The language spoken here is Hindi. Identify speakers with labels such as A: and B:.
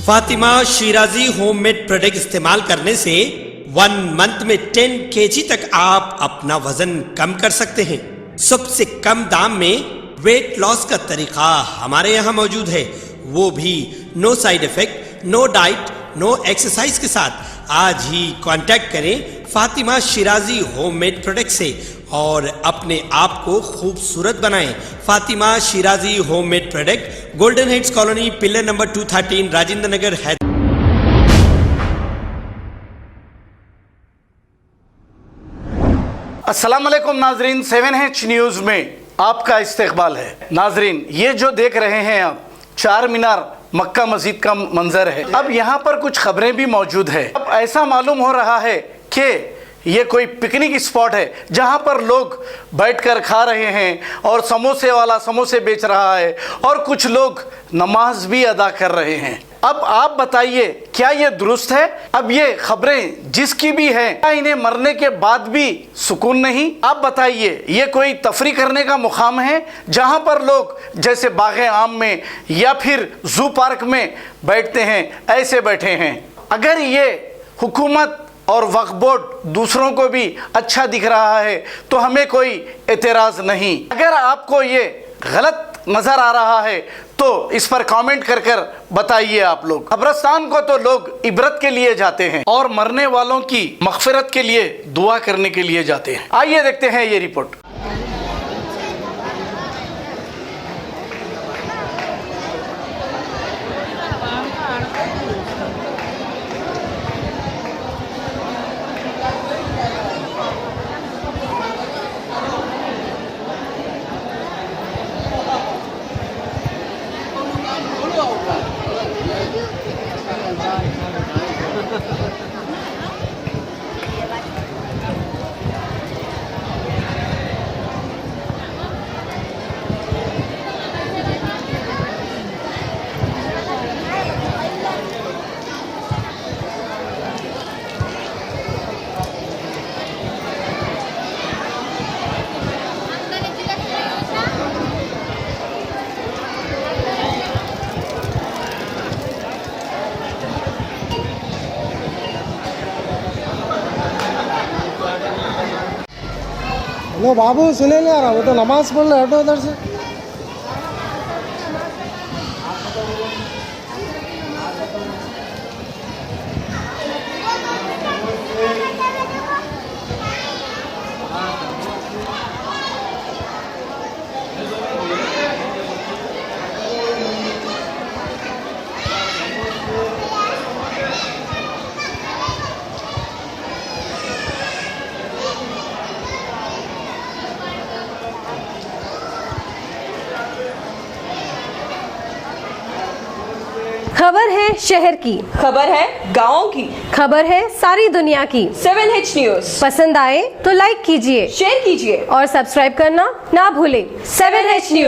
A: फातिमा शिराजी होममेड प्रोडक्ट इस्तेमाल करने से 1 मंथ में 10 kg तक आप अपना वजन कम कर सकते हैं। सबसे कम दाम में वेट लॉस का तरीका हमारे यहाँ मौजूद है, वो भी no side effect, no diet, no exercise के साथ। आज ही कांटेक्ट करें फातिमा शिराजी होममेड प्रोडक्ट से और अपने आप को खूबसूरत बनाएं। Fatima Shirazi homemade product, golden heads colony, pillar number 213, Rajendra Nagar, Hyderabad.
B: अस्सलाम वालेकुम नाजरीन, 7H न्यूज़ में आपका इस्तकबाल है। नाजरीन, ये जो देख रहे हैं आप चार मीनार मक्का मस्जिद का मंजर है। अब यहाँ पर कुछ खबरें भी मौजूद है। अब ऐसा मालूम हो रहा है कि ये कोई पिकनिक स्पॉट है जहाँ पर लोग बैठकर खा रहे हैं और समोसे वाला समोसे बेच रहा है और कुछ लोग नमाज भी अदा कर रहे हैं। अब आप बताइए, क्या ये दुरुस्त है? अब ये खबरें जिसकी भी है, क्या इन्हें मरने के बाद भी सुकून नहीं? आप बताइए, ये कोई तफरी करने का मुकाम है जहाँ पर लोग जैसे बाग़े आम में या फिर जू पार्क में बैठते हैं, ऐसे बैठे हैं? अगर ये हुकूमत और वक्फ बोर्ड दूसरों को भी अच्छा दिख रहा है तो हमें कोई एतराज़ नहीं। अगर आपको ये गलत नज़र आ रहा है तो इस पर कमेंट कर बताइए आप लोग। कब्रिस्तान को तो लोग इबरत के लिए जाते हैं और मरने वालों की मग़फ़िरत के लिए दुआ करने के लिए जाते हैं। आइए देखते हैं ये रिपोर्ट।
C: लो बाबू, सुने नहीं आ रहा, वो तो नमाज पढ़ लो, हटो उधर से।
D: खबर है शहर की,
E: खबर है गाँव की,
D: खबर है सारी दुनिया की।
E: 7H न्यूज़
D: पसंद आए तो लाइक कीजिए,
E: शेयर कीजिए
D: और सब्सक्राइब करना ना भूलें।
E: 7H news.